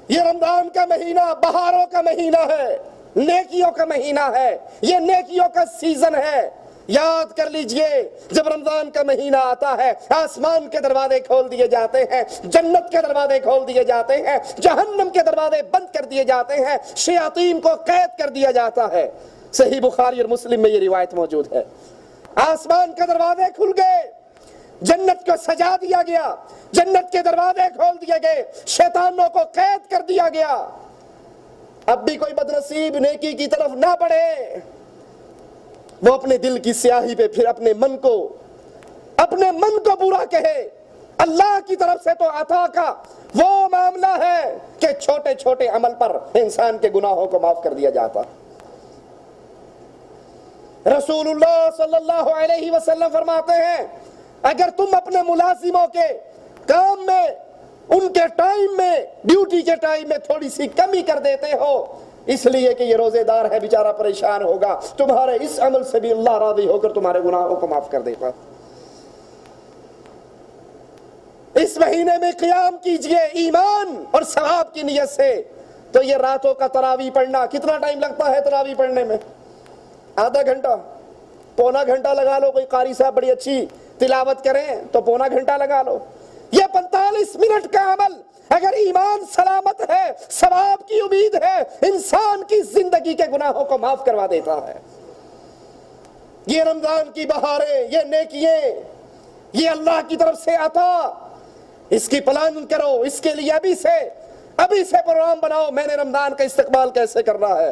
یہ رمضان کا مہینہ بہاروں کا مہینہ ہے، نیکیوں کا مہینہ ہے، یہ نیکیوں کا سیزن ہے۔ یاد کر لیجئے جب رمضان کا مہینہ آتا ہے آسمان کے دروازے کھول دیے جاتے ہیں، جنت کے دروازے کھول دیے جاتے ہیں، جہنم کے دروازے بند کر دیے جاتے ہیں، شیاطین کو قید کر دیا جاتا ہے۔ صحیح بخاری اور مسلم میں یہ روایت موجود ہے۔ آسمان کے دروازے کھل گئے، جنت کو سجا دیا گیا، جنت کے دروازے کھول دیے گئے، شیطانوں کو قید کر دیا گیا۔ اب بھی کوئی بدنصیب نیکی کی طرف نہ بڑھے، وہ اپنے دل کی سیاہی پہ پھر اپنے من کو برا کہے۔ اللہ کی طرف سے تو عطا کا وہ معاملہ ہے کہ چھوٹے چھوٹے عمل پر انسان کے گناہوں کو معاف کر دیا جاتا۔ رسول اللہ صلی اللہ علیہ وسلم فرماتے ہیں اگر تم اپنے ملازموں کے کام میں، ان کے ٹائم میں، ڈیوٹی کے ٹائم میں تھوڑی سی کمی کر دیتے ہو اس لیے کہ یہ روزے دار ہے بیچارہ پریشان ہوگا، تمہارے اس عمل سے بھی اللہ راضی ہو کر تمہارے گناہوں کو معاف کر دے گا۔ اس مہینے میں قیام کیجئے ایمان اور ثواب کی نیت سے۔ تو یہ راتوں کا تراویح پڑھنا، کتنا ٹائم لگتا ہے تراویح پڑھنے میں؟ آدھا گھنٹہ، پونا گھنٹہ لگا لو۔ کوئی قاری صاحب بڑی اچھی تلاوت کریں تو پونا گھنٹہ لگا لو۔ یہ 45 منٹ کا عمل اگر ایمان سلامت ہے، ثواب کی امید ہے، انسان کی زندگی کے گناہوں کو معاف کروا دیتا ہے۔ یہ رمضان کی بہاریں، یہ نیکییں، یہ اللہ کی طرف سے عطا، اس کی پلان کرو، اس کے لیے ابھی سے پروگرام بناؤ میں نے رمضان کا استقبال کیسے کرنا ہے۔